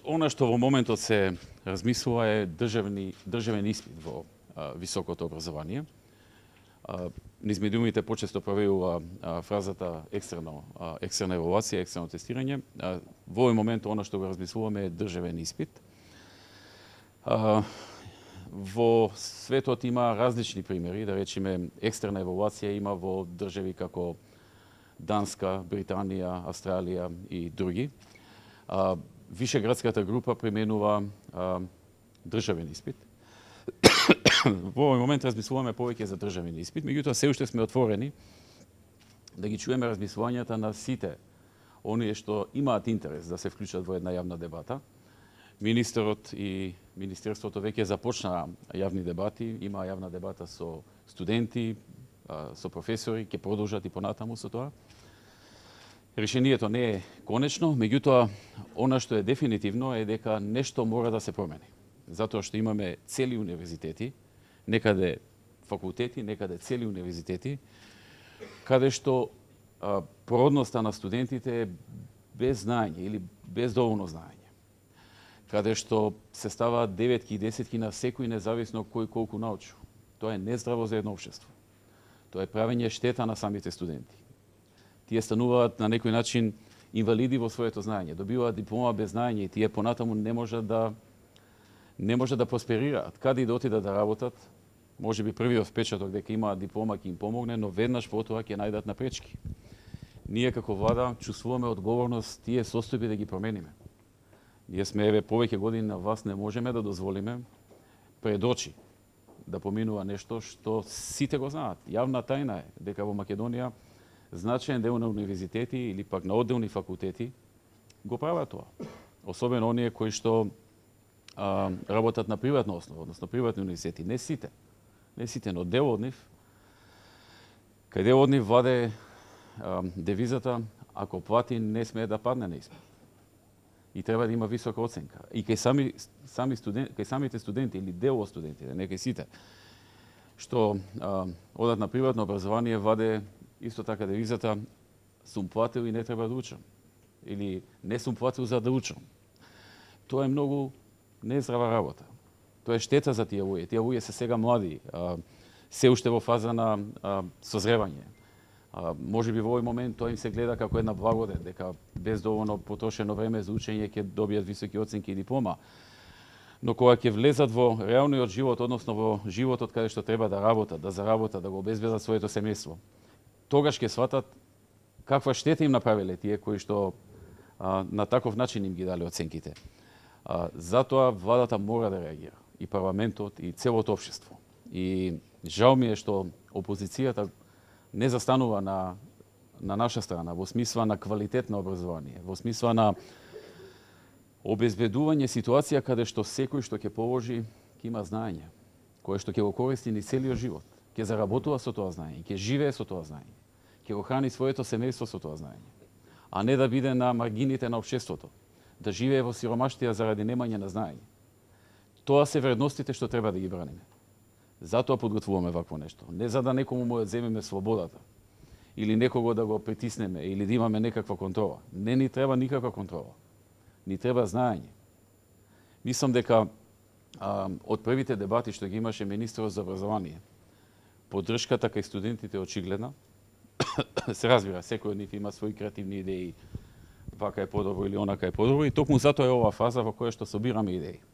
Она што во моментот се размислува е државен испит во високото образование. Низ медиумите почесто правилува фразата екстерна евалуација, екстерно тестирање. Во овој момент она што го размислуваме е државен испит. Во светот има различни примери, да речеме екстерна евалуација има во држави како Данска, Британија, Австралија и други. Вишеградската група применува државен испит. Во овој момент размислуваме повеќе за државен испит, меѓутоа се уште сме отворени да ги чуеме размислувањата на сите оние што имаат интерес да се вклучат во една јавна дебата. Министерот и Министерството веќе започнаа јавни дебати, има јавна дебата со студенти, со професори, ќе продолжат и понатаму со тоа. Решението не е конечно, меѓутоа она што е дефинитивно е дека нешто мора да се промени. Затоа што имаме цели универзитети, некаде факултети, некаде цели универзитети, каде што породноста на студентите е без знаење или без доволно знаење. Каде што се ставаат деветки и десетки на секој независно кој колку научил. Тоа е нездраво за едно општество. Тоа е правење штета на самите студенти. Тие стануваат на некој начин инвалиди во своето знаење, добиваат диплома без знаење и тие понатаму не може да просперираат. Каде и да отидат да работат, може би првиот впечаток дека имаат диплома ќе им помогне, но веднаш потоа ќе најдат напречки. Ние како влада чувствуваме одговорност тие состојби да ги промениме. Ние сме еве повеќе години на власт, не можеме да дозволиме пред очи да поминува нешто што сите го знаат. Јавна тајна е дека во Македонија значаен дел на универзитети или пак на одделни факултети го прават тоа. Особено оние кои што работат на приватна основа, односно приватни универзитети. Не сите, но дел од нив. Кај дел од нив владе девизата ако плати не смее да падне на испит. И треба да има висока оценка. И кај самите студенти или дел од студентите, не кај сите, што одат на приватно образование, ваде исто така девизата сум платил и не треба да учам. Или не сум платил за да учам. Тоа е многу нездрава работа. Тоа е штета за тие луѓе. Тие луѓе се сега млади, се уште во фаза на созревање. Може би во овој момент тоа им се гледа како една благодет, дека без доволно потрошено време за учење ќе добијат високи оценки и диплома. Но кога ќе влезат во реалниот живот, односно во животот каде што треба да работат, да заработат, да го обезбедат своето семејство, тогаш ќе сватат каква штета им направиле тие кои што на таков начин им ги дали оценките. Затоа владата мора да реагира, и парламентот, и целото општество. И жал ми е што опозицијата не застанува на наша страна, во смисла на квалитет на образование, во смисла на обезбедување ситуација каде што секој што ќе положи, ќе има знаење, кое што ќе го користи ни целиот живот, ќе заработува со тоа знаење, ќе живее со тоа знаење, ќе го храни своето семејство со тоа знаење, а не да биде на маргините на општеството, да живее во сиромаштија заради немање на знаење. Тоа се вредностите што треба да ги браниме. Затоа подготвуваме вакво нешто. Не за да некому му одземеме слободата, или некого да го притиснеме, или да имаме некаква контрола. Не ни треба никаква контрола. Ни треба знаење. Мислам дека од првите дебати што ги имаше министерот за образование, поддршката кај студентите е очигледна. Се разбира, секој од нив има своји креативни идеи, вака е подобро или онака е подобро, и токму затоа е оваа фаза во која што собираме идеи.